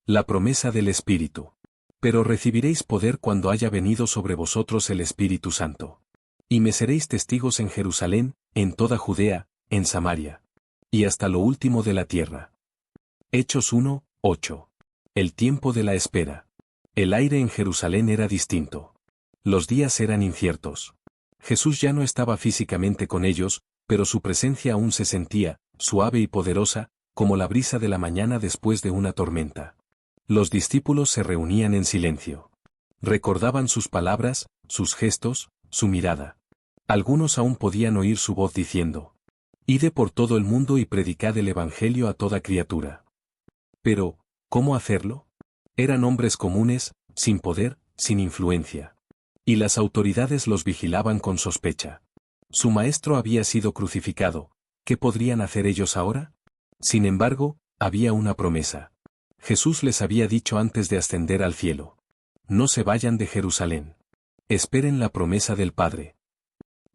La promesa del Espíritu. Pero recibiréis poder cuando haya venido sobre vosotros el Espíritu Santo. Y me seréis testigos en Jerusalén, en toda Judea, en Samaria. Y hasta lo último de la tierra. Hechos 1, 8. El tiempo de la espera. El aire en Jerusalén era distinto. Los días eran inciertos. Jesús ya no estaba físicamente con ellos, pero su presencia aún se sentía, suave y poderosa, como la brisa de la mañana después de una tormenta. Los discípulos se reunían en silencio. Recordaban sus palabras, sus gestos, su mirada. Algunos aún podían oír su voz diciendo: «Id por todo el mundo y predicad el Evangelio a toda criatura». Pero, ¿cómo hacerlo? Eran hombres comunes, sin poder, sin influencia. Y las autoridades los vigilaban con sospecha. Su maestro había sido crucificado. ¿Qué podrían hacer ellos ahora? Sin embargo, había una promesa. Jesús les había dicho antes de ascender al cielo: «No se vayan de Jerusalén. Esperen la promesa del Padre».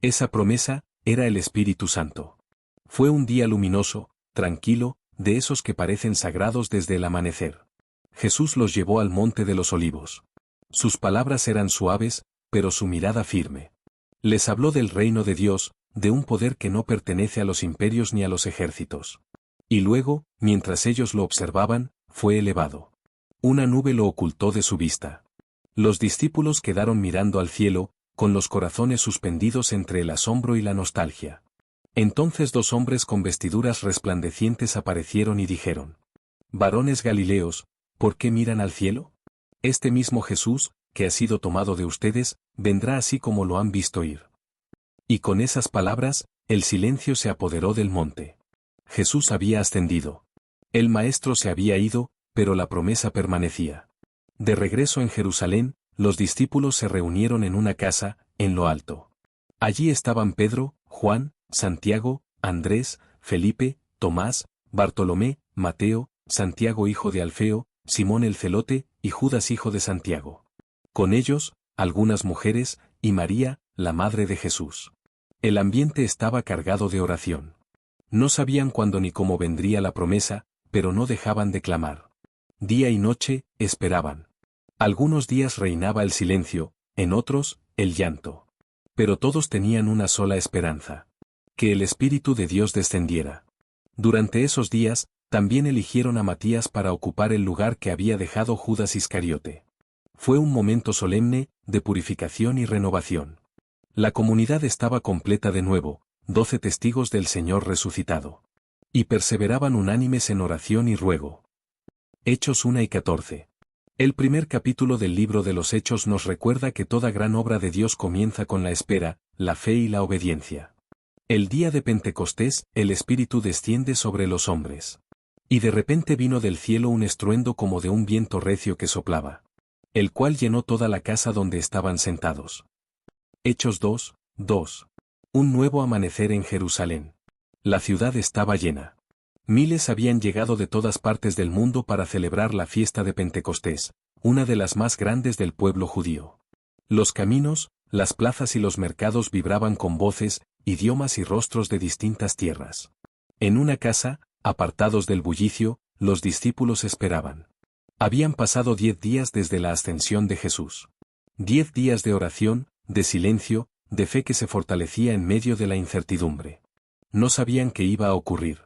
Esa promesa era el Espíritu Santo. Fue un día luminoso, tranquilo, de esos que parecen sagrados desde el amanecer. Jesús los llevó al Monte de los Olivos. Sus palabras eran suaves, pero su mirada firme. Les habló del reino de Dios, de un poder que no pertenece a los imperios ni a los ejércitos. Y luego, mientras ellos lo observaban, fue elevado. Una nube lo ocultó de su vista. Los discípulos quedaron mirando al cielo, con los corazones suspendidos entre el asombro y la nostalgia. Entonces dos hombres con vestiduras resplandecientes aparecieron y dijeron: «Varones Galileos, ¿por qué miran al cielo? Este mismo Jesús, que ha sido tomado de ustedes, vendrá así como lo han visto ir». Y con esas palabras, el silencio se apoderó del monte. Jesús había ascendido. El Maestro se había ido, pero la promesa permanecía. De regreso en Jerusalén, los discípulos se reunieron en una casa, en lo alto. Allí estaban Pedro, Juan, Santiago, Andrés, Felipe, Tomás, Bartolomé, Mateo, Santiago hijo de Alfeo, Simón el celote, y Judas hijo de Santiago. Con ellos, algunas mujeres, y María, la madre de Jesús. El ambiente estaba cargado de oración. No sabían cuándo ni cómo vendría la promesa, pero no dejaban de clamar. Día y noche, esperaban. Algunos días reinaba el silencio, en otros, el llanto. Pero todos tenían una sola esperanza: que el Espíritu de Dios descendiera. Durante esos días, también eligieron a Matías para ocupar el lugar que había dejado Judas Iscariote. Fue un momento solemne, de purificación y renovación. La comunidad estaba completa de nuevo, 12 testigos del Señor resucitado. Y perseveraban unánimes en oración y ruego. Hechos 1 y 14. El primer capítulo del libro de los Hechos nos recuerda que toda gran obra de Dios comienza con la espera, la fe y la obediencia. El día de Pentecostés, el Espíritu desciende sobre los hombres. Y de repente vino del cielo un estruendo como de un viento recio que soplaba, el cual llenó toda la casa donde estaban sentados. Hechos 2, 2. Un nuevo amanecer en Jerusalén. La ciudad estaba llena. Miles habían llegado de todas partes del mundo para celebrar la fiesta de Pentecostés, una de las más grandes del pueblo judío. Los caminos, las plazas y los mercados vibraban con voces, idiomas y rostros de distintas tierras. En una casa, apartados del bullicio, los discípulos esperaban. Habían pasado 10 días desde la ascensión de Jesús. 10 días de oración, de silencio, de fe que se fortalecía en medio de la incertidumbre. No sabían qué iba a ocurrir.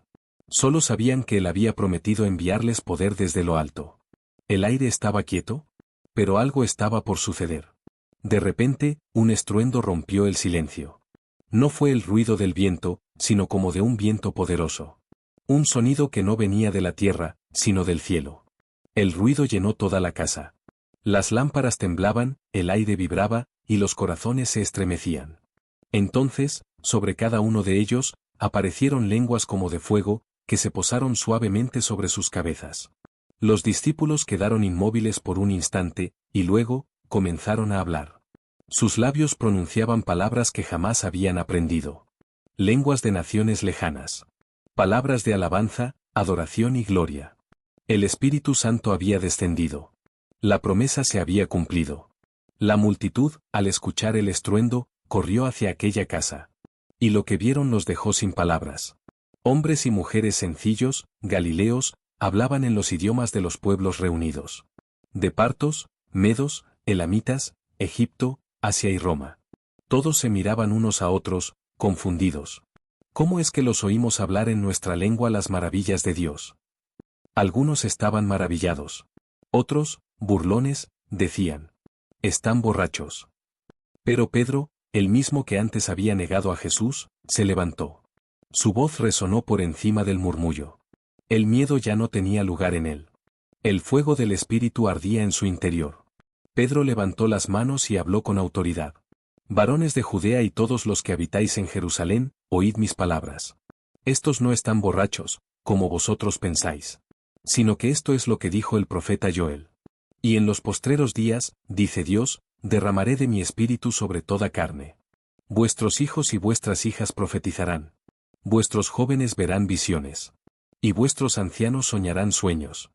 Solo sabían que Él había prometido enviarles poder desde lo alto. El aire estaba quieto, pero algo estaba por suceder. De repente, un estruendo rompió el silencio. No fue el ruido del viento, sino como de un viento poderoso. Un sonido que no venía de la tierra, sino del cielo. El ruido llenó toda la casa. Las lámparas temblaban, el aire vibraba, y los corazones se estremecían. Entonces, sobre cada uno de ellos, aparecieron lenguas como de fuego, que se posaron suavemente sobre sus cabezas. Los discípulos quedaron inmóviles por un instante, y luego, comenzaron a hablar. Sus labios pronunciaban palabras que jamás habían aprendido. Lenguas de naciones lejanas. Palabras de alabanza, adoración y gloria. El Espíritu Santo había descendido. La promesa se había cumplido. La multitud, al escuchar el estruendo, corrió hacia aquella casa. Y lo que vieron los dejó sin palabras. Hombres y mujeres sencillos, galileos, hablaban en los idiomas de los pueblos reunidos. De partos, medos, elamitas, Egipto, Asia y Roma. Todos se miraban unos a otros, confundidos. ¿Cómo es que los oímos hablar en nuestra lengua las maravillas de Dios? Algunos estaban maravillados. Otros, burlones, decían: están borrachos. Pero Pedro, el mismo que antes había negado a Jesús, se levantó. Su voz resonó por encima del murmullo. El miedo ya no tenía lugar en él. El fuego del Espíritu ardía en su interior. Pedro levantó las manos y habló con autoridad. Varones de Judea y todos los que habitáis en Jerusalén, oíd mis palabras. Estos no están borrachos, como vosotros pensáis. Sino que esto es lo que dijo el profeta Joel. Y en los postreros días, dice Dios, derramaré de mi espíritu sobre toda carne. Vuestros hijos y vuestras hijas profetizarán. Vuestros jóvenes verán visiones. Y vuestros ancianos soñarán sueños.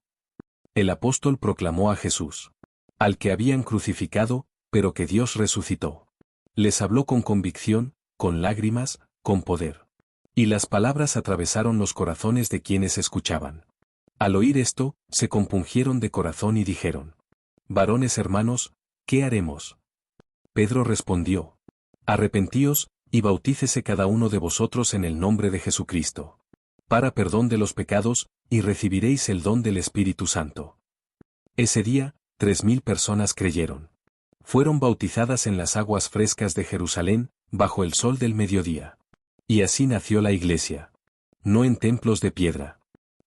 El apóstol proclamó a Jesús, al que habían crucificado, pero que Dios resucitó. Les habló con convicción, con lágrimas, con poder. Y las palabras atravesaron los corazones de quienes escuchaban. Al oír esto, se compungieron de corazón y dijeron: varones hermanos, ¿qué haremos? Pedro respondió: arrepentíos, y bautícese cada uno de vosotros en el nombre de Jesucristo, para perdón de los pecados, y recibiréis el don del Espíritu Santo. Ese día, 3.000 personas creyeron. Fueron bautizadas en las aguas frescas de Jerusalén, bajo el sol del mediodía. Y así nació la Iglesia. No en templos de piedra.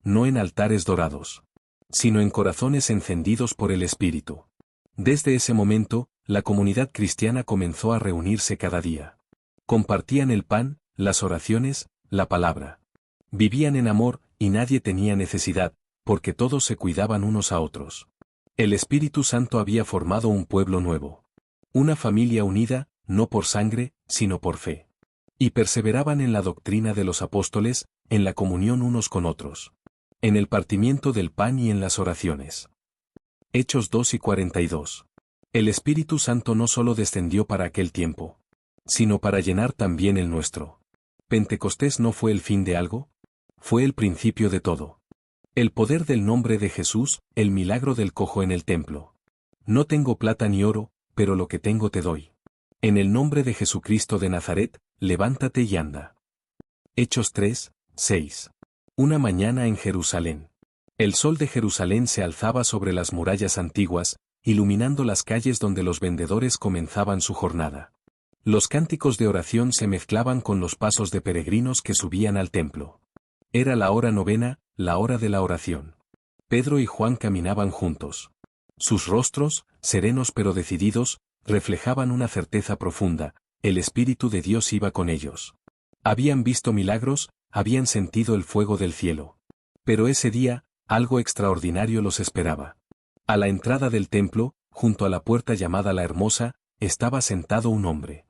No en altares dorados. Sino en corazones encendidos por el Espíritu. Desde ese momento, la comunidad cristiana comenzó a reunirse cada día. Compartían el pan, las oraciones, la palabra. Vivían en amor, y nadie tenía necesidad, porque todos se cuidaban unos a otros. El Espíritu Santo había formado un pueblo nuevo. Una familia unida, no por sangre, sino por fe. Y perseveraban en la doctrina de los apóstoles, en la comunión unos con otros. En el partimiento del pan y en las oraciones. Hechos 2:42. El Espíritu Santo no solo descendió para aquel tiempo, sino para llenar también el nuestro. ¿Pentecostés no fue el fin de algo? Fue el principio de todo. El poder del nombre de Jesús, el milagro del cojo en el templo. No tengo plata ni oro, pero lo que tengo te doy. En el nombre de Jesucristo de Nazaret, levántate y anda. Hechos 3:6. Una mañana en Jerusalén. El sol de Jerusalén se alzaba sobre las murallas antiguas, iluminando las calles donde los vendedores comenzaban su jornada. Los cánticos de oración se mezclaban con los pasos de peregrinos que subían al templo. Era la hora novena, la hora de la oración. Pedro y Juan caminaban juntos. Sus rostros, serenos pero decididos, reflejaban una certeza profunda: el Espíritu de Dios iba con ellos. Habían visto milagros, habían sentido el fuego del cielo. Pero ese día, algo extraordinario los esperaba. A la entrada del templo, junto a la puerta llamada la Hermosa, estaba sentado un hombre.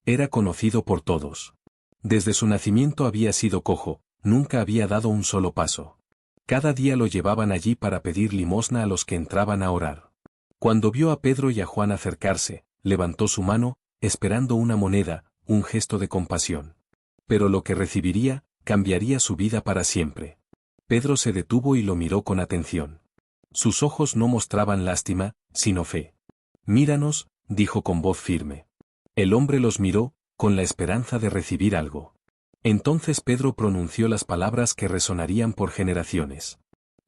Era conocido por todos. Desde su nacimiento había sido cojo, nunca había dado un solo paso. Cada día lo llevaban allí para pedir limosna a los que entraban a orar. Cuando vio a Pedro y a Juan acercarse, levantó su mano, esperando una moneda, un gesto de compasión. Pero lo que recibiría, cambiaría su vida para siempre. Pedro se detuvo y lo miró con atención. Sus ojos no mostraban lástima, sino fe. Míranos, dijo con voz firme. El hombre los miró, con la esperanza de recibir algo. Entonces Pedro pronunció las palabras que resonarían por generaciones.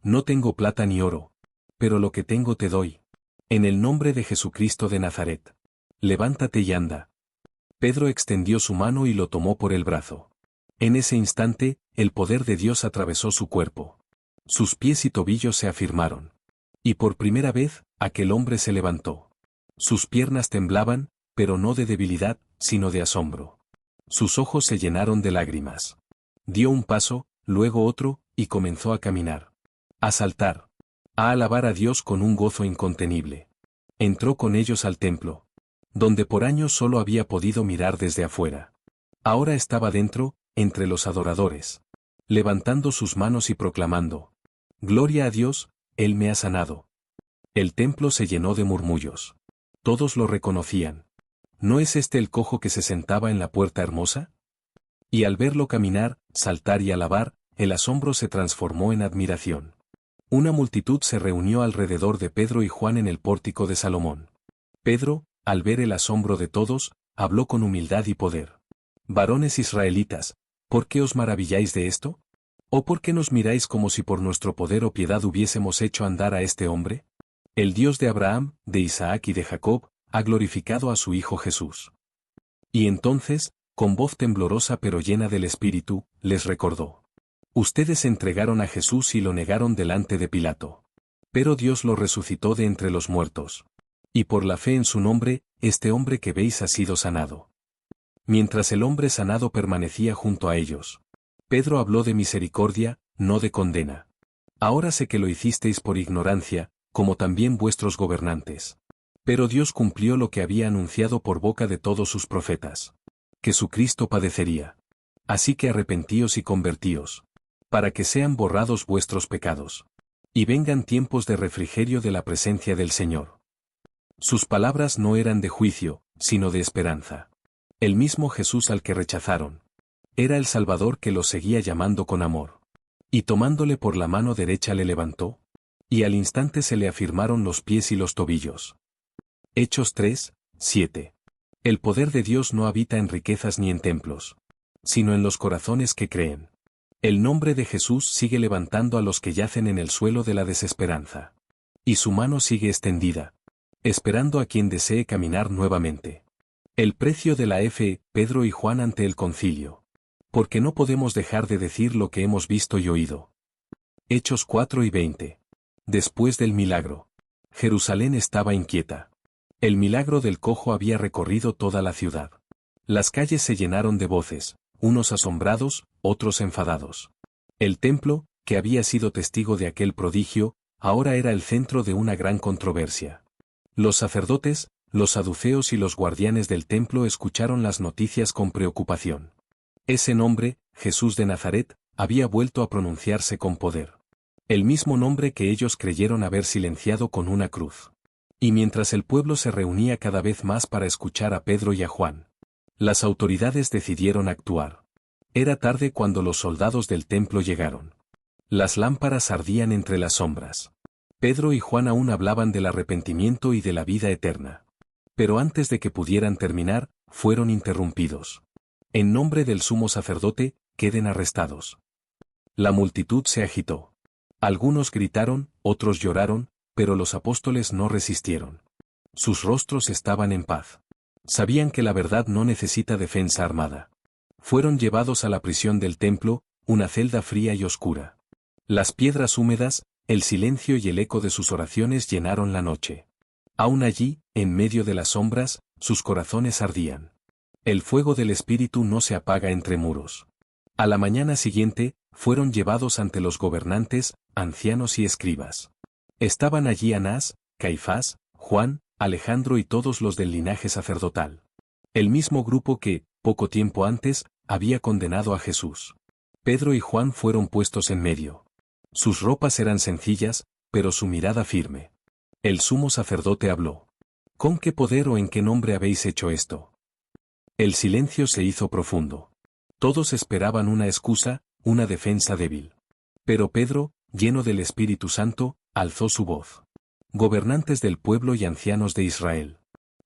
No tengo plata ni oro, pero lo que tengo te doy. En el nombre de Jesucristo de Nazaret. Levántate y anda. Pedro extendió su mano y lo tomó por el brazo. En ese instante, el poder de Dios atravesó su cuerpo. Sus pies y tobillos se afirmaron. Y por primera vez, aquel hombre se levantó. Sus piernas temblaban, pero no de debilidad, sino de asombro. Sus ojos se llenaron de lágrimas. Dio un paso, luego otro, y comenzó a caminar. A saltar. A alabar a Dios con un gozo incontenible. Entró con ellos al templo, donde por años solo había podido mirar desde afuera. Ahora estaba dentro, entre los adoradores, levantando sus manos y proclamando: Gloria a Dios, Él me ha sanado. El templo se llenó de murmullos. Todos lo reconocían. ¿No es este el cojo que se sentaba en la puerta hermosa? Y al verlo caminar, saltar y alabar, el asombro se transformó en admiración. Una multitud se reunió alrededor de Pedro y Juan en el pórtico de Salomón. Pedro, al ver el asombro de todos, habló con humildad y poder. Varones israelitas, ¿por qué os maravilláis de esto? ¿O por qué nos miráis como si por nuestro poder o piedad hubiésemos hecho andar a este hombre? El Dios de Abraham, de Isaac y de Jacob, ha glorificado a su Hijo Jesús. Y entonces, con voz temblorosa pero llena del Espíritu, les recordó. Ustedes entregaron a Jesús y lo negaron delante de Pilato. Pero Dios lo resucitó de entre los muertos. Y por la fe en su nombre, este hombre que veis ha sido sanado. Mientras el hombre sanado permanecía junto a ellos, Pedro habló de misericordia, no de condena. Ahora sé que lo hicisteis por ignorancia, como también vuestros gobernantes. Pero Dios cumplió lo que había anunciado por boca de todos sus profetas. Que su Cristo padecería. Así que arrepentíos y convertíos, para que sean borrados vuestros pecados. Y vengan tiempos de refrigerio de la presencia del Señor. Sus palabras no eran de juicio, sino de esperanza. El mismo Jesús al que rechazaron. Era el Salvador que los seguía llamando con amor. Y tomándole por la mano derecha le levantó. Y al instante se le afirmaron los pies y los tobillos. Hechos 3, 7. El poder de Dios no habita en riquezas ni en templos, sino en los corazones que creen. El nombre de Jesús sigue levantando a los que yacen en el suelo de la desesperanza. Y su mano sigue extendida, esperando a quien desee caminar nuevamente. El precio de la fe, Pedro y Juan ante el concilio. Porque no podemos dejar de decir lo que hemos visto y oído. Hechos 4 y 20. Después del milagro, Jerusalén estaba inquieta. El milagro del cojo había recorrido toda la ciudad. Las calles se llenaron de voces, unos asombrados, otros enfadados. El templo, que había sido testigo de aquel prodigio, ahora era el centro de una gran controversia. Los sacerdotes, los saduceos y los guardianes del templo escucharon las noticias con preocupación. Ese nombre, Jesús de Nazaret, había vuelto a pronunciarse con poder. El mismo nombre que ellos creyeron haber silenciado con una cruz. Y mientras el pueblo se reunía cada vez más para escuchar a Pedro y a Juan, las autoridades decidieron actuar. Era tarde cuando los soldados del templo llegaron. Las lámparas ardían entre las sombras. Pedro y Juan aún hablaban del arrepentimiento y de la vida eterna. Pero antes de que pudieran terminar, fueron interrumpidos. En nombre del sumo sacerdote, queden arrestados. La multitud se agitó. Algunos gritaron, otros lloraron, pero los apóstoles no resistieron. Sus rostros estaban en paz. Sabían que la verdad no necesita defensa armada. Fueron llevados a la prisión del templo, una celda fría y oscura. Las piedras húmedas, el silencio y el eco de sus oraciones llenaron la noche. Aún allí, en medio de las sombras, sus corazones ardían. El fuego del Espíritu no se apaga entre muros. A la mañana siguiente, fueron llevados ante los gobernantes, ancianos y escribas. Estaban allí Anás, Caifás, Juan, Alejandro y todos los del linaje sacerdotal. El mismo grupo que, poco tiempo antes, había condenado a Jesús. Pedro y Juan fueron puestos en medio. Sus ropas eran sencillas, pero su mirada firme. El sumo sacerdote habló. ¿Con qué poder o en qué nombre habéis hecho esto? El silencio se hizo profundo. Todos esperaban una excusa, una defensa débil. Pero Pedro, lleno del Espíritu Santo, alzó su voz. Gobernantes del pueblo y ancianos de Israel.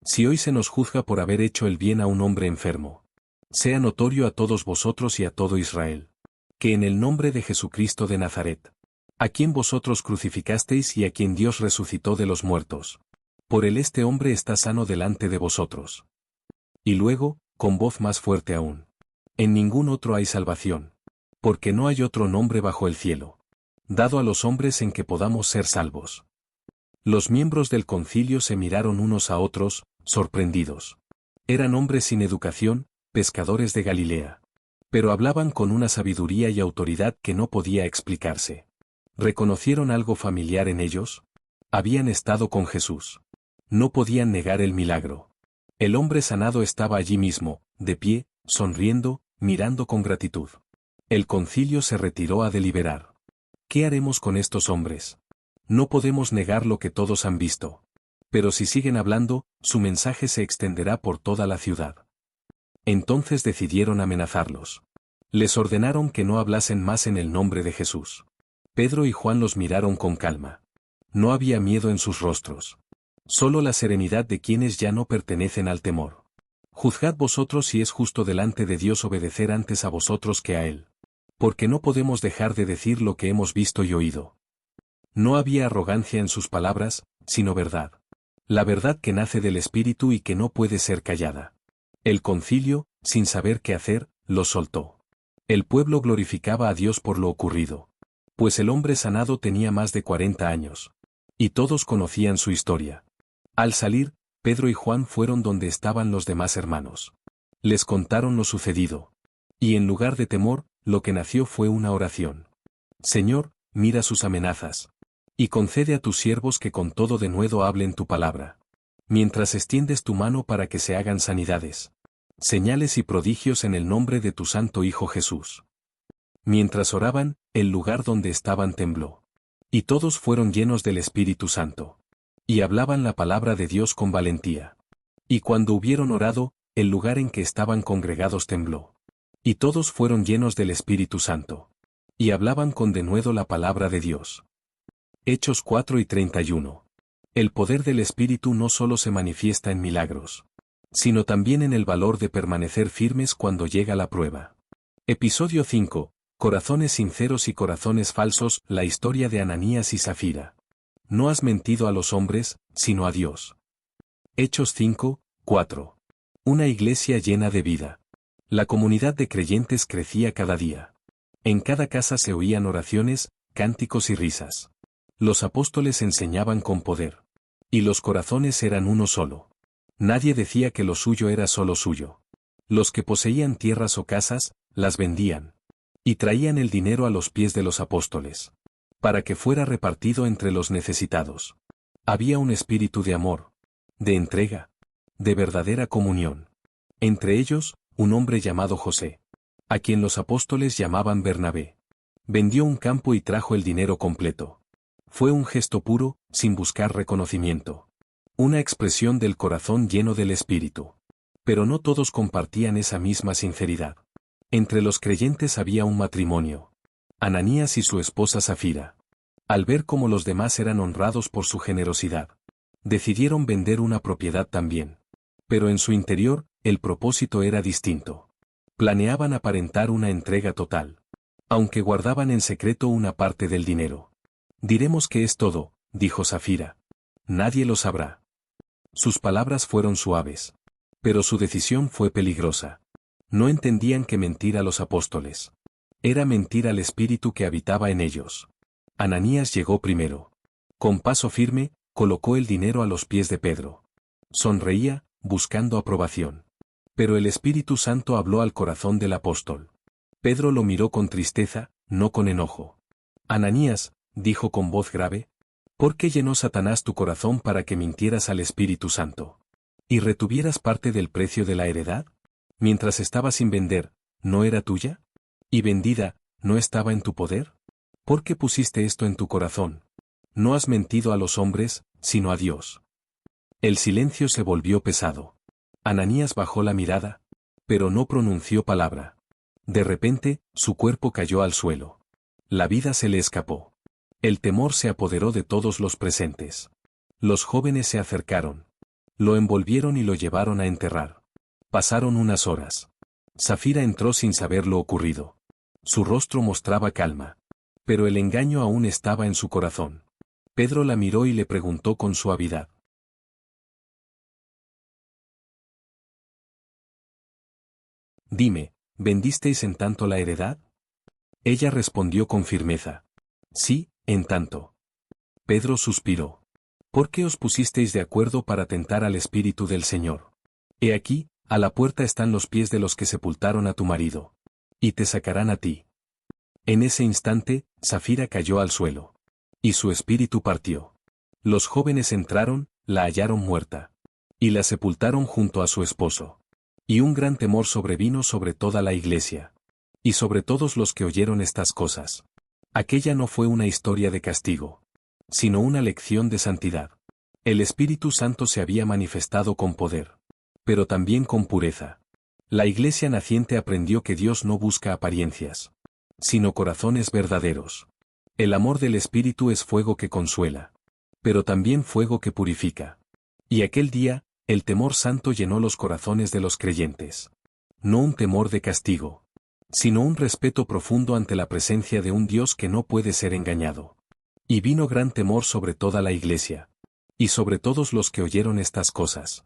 Si hoy se nos juzga por haber hecho el bien a un hombre enfermo, sea notorio a todos vosotros y a todo Israel, que en el nombre de Jesucristo de Nazaret, a quien vosotros crucificasteis y a quien Dios resucitó de los muertos, por él este hombre está sano delante de vosotros. Y luego, con voz más fuerte aún, en ningún otro hay salvación, porque no hay otro nombre bajo el cielo, dado a los hombres en que podamos ser salvos. Los miembros del concilio se miraron unos a otros, sorprendidos. Eran hombres sin educación, pescadores de Galilea. Pero hablaban con una sabiduría y autoridad que no podía explicarse. ¿Reconocieron algo familiar en ellos? Habían estado con Jesús. No podían negar el milagro. El hombre sanado estaba allí mismo, de pie, sonriendo, mirando con gratitud. El concilio se retiró a deliberar. ¿Qué haremos con estos hombres? No podemos negar lo que todos han visto. Pero si siguen hablando, su mensaje se extenderá por toda la ciudad. Entonces decidieron amenazarlos. Les ordenaron que no hablasen más en el nombre de Jesús. Pedro y Juan los miraron con calma. No había miedo en sus rostros. Solo la serenidad de quienes ya no pertenecen al temor. Juzgad vosotros si es justo delante de Dios obedecer antes a vosotros que a Él. Porque no podemos dejar de decir lo que hemos visto y oído. No había arrogancia en sus palabras, sino verdad. La verdad que nace del Espíritu y que no puede ser callada. El concilio, sin saber qué hacer, los soltó. El pueblo glorificaba a Dios por lo ocurrido. Pues el hombre sanado tenía más de 40 años. Y todos conocían su historia. Al salir, Pedro y Juan fueron donde estaban los demás hermanos. Les contaron lo sucedido. Y en lugar de temor, lo que nació fue una oración. Señor, mira sus amenazas. Y concede a tus siervos que con todo denuedo hablen tu palabra. Mientras extiendes tu mano para que se hagan sanidades. Señales y prodigios en el nombre de tu santo Hijo Jesús. Mientras oraban, el lugar donde estaban tembló. Y todos fueron llenos del Espíritu Santo. Y hablaban la palabra de Dios con valentía. Y cuando hubieron orado, el lugar en que estaban congregados tembló. Y todos fueron llenos del Espíritu Santo. Y hablaban con denuedo la palabra de Dios. Hechos 4:31. El poder del Espíritu no solo se manifiesta en milagros, sino también en el valor de permanecer firmes cuando llega la prueba. Episodio 5. Corazones sinceros y corazones falsos, la historia de Ananías y Zafira. No has mentido a los hombres, sino a Dios. Hechos 5:4. Una iglesia llena de vida. La comunidad de creyentes crecía cada día. En cada casa se oían oraciones, cánticos y risas. Los apóstoles enseñaban con poder. Y los corazones eran uno solo. Nadie decía que lo suyo era solo suyo. Los que poseían tierras o casas, las vendían. Y traían el dinero a los pies de los apóstoles. Para que fuera repartido entre los necesitados. Había un espíritu de amor, de entrega, de verdadera comunión. Entre ellos, un hombre llamado José, a quien los apóstoles llamaban Bernabé. Vendió un campo y trajo el dinero completo. Fue un gesto puro, sin buscar reconocimiento. Una expresión del corazón lleno del Espíritu. Pero no todos compartían esa misma sinceridad. Entre los creyentes había un matrimonio. Ananías y su esposa Zafira. Al ver cómo los demás eran honrados por su generosidad, decidieron vender una propiedad también. Pero en su interior, el propósito era distinto. Planeaban aparentar una entrega total. Aunque guardaban en secreto una parte del dinero. Diremos que es todo, dijo Zafira. Nadie lo sabrá. Sus palabras fueron suaves. Pero su decisión fue peligrosa. No entendían que mentir a los apóstoles. Era mentir al espíritu que habitaba en ellos. Ananías llegó primero. Con paso firme, colocó el dinero a los pies de Pedro. Sonreía, buscando aprobación. Pero el Espíritu Santo habló al corazón del apóstol. Pedro lo miró con tristeza, no con enojo. Ananías, dijo con voz grave, ¿por qué llenó Satanás tu corazón para que mintieras al Espíritu Santo? ¿Y retuvieras parte del precio de la heredad? Mientras estaba sin vender, ¿no era tuya? ¿Y vendida, no estaba en tu poder? ¿Por qué pusiste esto en tu corazón? No has mentido a los hombres, sino a Dios. El silencio se volvió pesado. Ananías bajó la mirada, pero no pronunció palabra. De repente, su cuerpo cayó al suelo. La vida se le escapó. El temor se apoderó de todos los presentes. Los jóvenes se acercaron. Lo envolvieron y lo llevaron a enterrar. Pasaron unas horas. Zafira entró sin saber lo ocurrido. Su rostro mostraba calma. Pero el engaño aún estaba en su corazón. Pedro la miró y le preguntó con suavidad. Dime, ¿vendisteis en tanto la heredad? Ella respondió con firmeza. Sí, en tanto. Pedro suspiró. ¿Por qué os pusisteis de acuerdo para tentar al Espíritu del Señor? He aquí, a la puerta están los pies de los que sepultaron a tu marido. Y te sacarán a ti. En ese instante, Zafira cayó al suelo. Y su espíritu partió. Los jóvenes entraron, la hallaron muerta. Y la sepultaron junto a su esposo. Y un gran temor sobrevino sobre toda la iglesia. Y sobre todos los que oyeron estas cosas. Aquella no fue una historia de castigo, sino una lección de santidad. El Espíritu Santo se había manifestado con poder, pero también con pureza. La iglesia naciente aprendió que Dios no busca apariencias, sino corazones verdaderos. El amor del Espíritu es fuego que consuela, pero también fuego que purifica. Y aquel día, el temor santo llenó los corazones de los creyentes. No un temor de castigo, sino un respeto profundo ante la presencia de un Dios que no puede ser engañado. Y vino gran temor sobre toda la iglesia, y sobre todos los que oyeron estas cosas.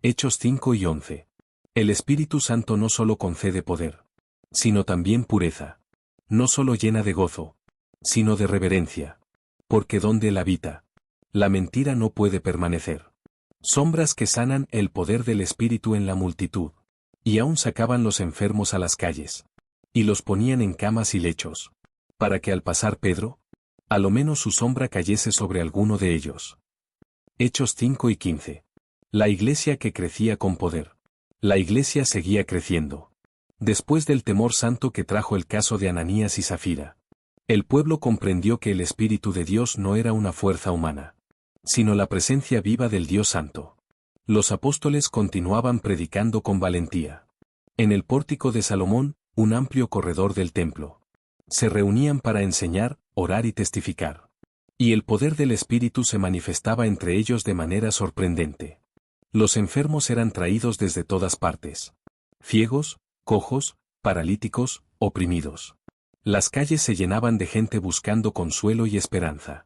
Hechos 5 y 11. El Espíritu Santo no solo concede poder, sino también pureza. No solo llena de gozo, sino de reverencia. Porque donde Él habita, la mentira no puede permanecer. Sombras que sanan el poder del Espíritu en la multitud. Y aún sacaban los enfermos a las calles. Y los ponían en camas y lechos. Para que al pasar Pedro, a lo menos su sombra cayese sobre alguno de ellos. Hechos 5 y 15. La iglesia que crecía con poder. La iglesia seguía creciendo. Después del temor santo que trajo el caso de Ananías y Zafira, el pueblo comprendió que el Espíritu de Dios no era una fuerza humana, sino la presencia viva del Dios Santo. Los apóstoles continuaban predicando con valentía. En el pórtico de Salomón, un amplio corredor del templo, se reunían para enseñar, orar y testificar. Y el poder del Espíritu se manifestaba entre ellos de manera sorprendente. Los enfermos eran traídos desde todas partes. Ciegos, cojos, paralíticos, oprimidos. Las calles se llenaban de gente buscando consuelo y esperanza.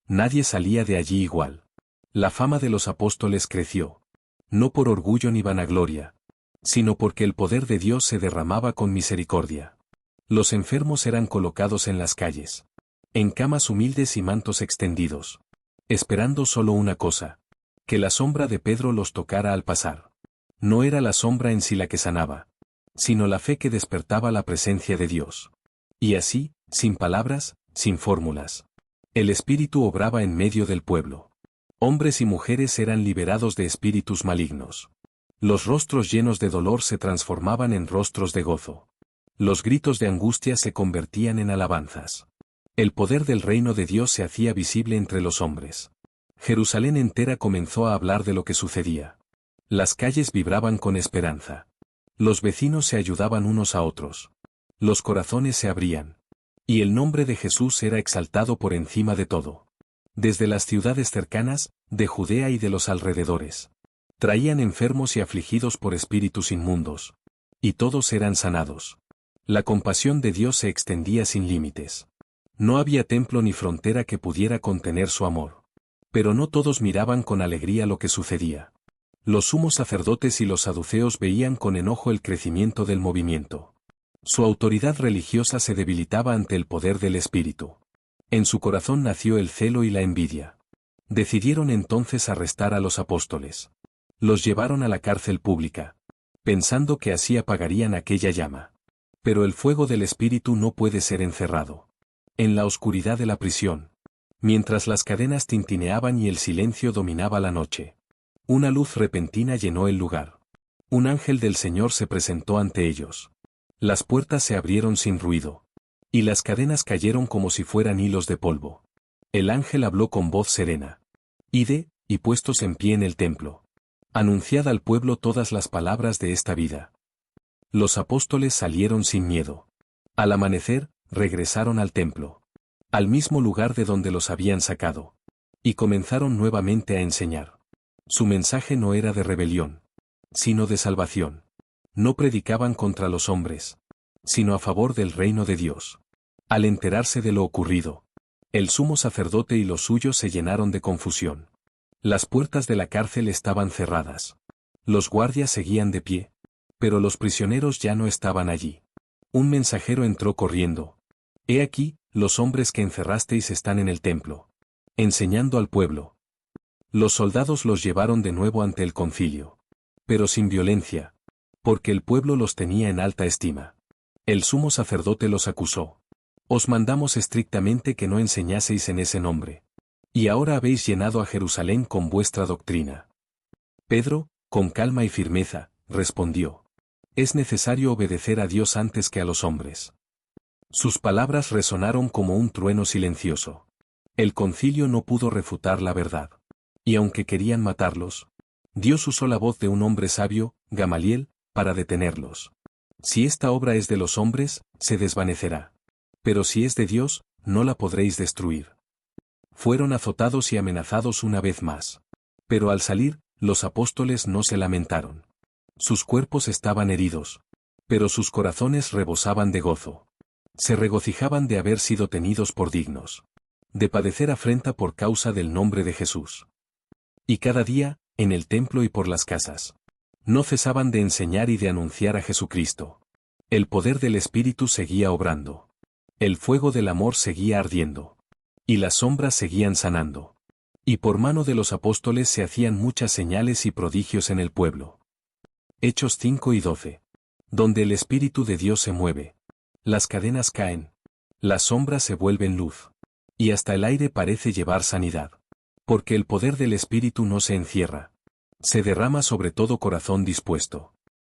Nadie salía de allí igual. La fama de los apóstoles creció. No por orgullo ni vanagloria, sino porque el poder de Dios se derramaba con misericordia. Los enfermos eran colocados en las calles, en camas humildes y mantos extendidos, esperando solo una cosa: que la sombra de Pedro los tocara al pasar. No era la sombra en sí la que sanaba, sino la fe que despertaba la presencia de Dios. Y así, sin palabras, sin fórmulas, el Espíritu obraba en medio del pueblo. Hombres y mujeres eran liberados de espíritus malignos. Los rostros llenos de dolor se transformaban en rostros de gozo. Los gritos de angustia se convertían en alabanzas. El poder del reino de Dios se hacía visible entre los hombres. Jerusalén entera comenzó a hablar de lo que sucedía. Las calles vibraban con esperanza. Los vecinos se ayudaban unos a otros. Los corazones se abrían. Y el nombre de Jesús era exaltado por encima de todo. Desde las ciudades cercanas, de Judea y de los alrededores, traían enfermos y afligidos por espíritus inmundos. Y todos eran sanados. La compasión de Dios se extendía sin límites. No había templo ni frontera que pudiera contener su amor. Pero no todos miraban con alegría lo que sucedía. Los sumos sacerdotes y los saduceos veían con enojo el crecimiento del movimiento. Su autoridad religiosa se debilitaba ante el poder del Espíritu. En su corazón nació el celo y la envidia. Decidieron entonces arrestar a los apóstoles. Los llevaron a la cárcel pública, pensando que así apagarían aquella llama. Pero el fuego del Espíritu no puede ser encerrado. En la oscuridad de la prisión, mientras las cadenas tintineaban y el silencio dominaba la noche, una luz repentina llenó el lugar. Un ángel del Señor se presentó ante ellos. Las puertas se abrieron sin ruido. Y las cadenas cayeron como si fueran hilos de polvo. El ángel habló con voz serena. Id, y puestos en pie en el templo, anunciad al pueblo todas las palabras de esta vida. Los apóstoles salieron sin miedo. Al amanecer, regresaron al templo, al mismo lugar de donde los habían sacado, y comenzaron nuevamente a enseñar. Su mensaje no era de rebelión, sino de salvación. No predicaban contra los hombres, sino a favor del reino de Dios. Al enterarse de lo ocurrido, el sumo sacerdote y los suyos se llenaron de confusión. Las puertas de la cárcel estaban cerradas. Los guardias seguían de pie, pero los prisioneros ya no estaban allí. Un mensajero entró corriendo. He aquí, los hombres que encerrasteis están en el templo, enseñando al pueblo. Los soldados los llevaron de nuevo ante el concilio, pero sin violencia, porque el pueblo los tenía en alta estima. El sumo sacerdote los acusó. Os mandamos estrictamente que no enseñaseis en ese nombre. Y ahora habéis llenado a Jerusalén con vuestra doctrina. Pedro, con calma y firmeza, respondió: es necesario obedecer a Dios antes que a los hombres. Sus palabras resonaron como un trueno silencioso. El concilio no pudo refutar la verdad. Y aunque querían matarlos, Dios usó la voz de un hombre sabio, Gamaliel, para detenerlos. Si esta obra es de los hombres, se desvanecerá. Pero si es de Dios, no la podréis destruir. Fueron azotados y amenazados una vez más. Pero al salir, los apóstoles no se lamentaron. Sus cuerpos estaban heridos, pero sus corazones rebosaban de gozo. Se regocijaban de haber sido tenidos por dignos de padecer afrenta por causa del nombre de Jesús. Y cada día, en el templo y por las casas, no cesaban de enseñar y de anunciar a Jesucristo. El poder del Espíritu seguía obrando. El fuego del amor seguía ardiendo. Y las sombras seguían sanando. Y por mano de los apóstoles se hacían muchas señales y prodigios en el pueblo. Hechos 5 y 12. Donde el Espíritu de Dios se mueve, las cadenas caen, las sombras se vuelven luz. Y hasta el aire parece llevar sanidad. Porque el poder del Espíritu no se encierra. Se derrama sobre todo corazón dispuesto.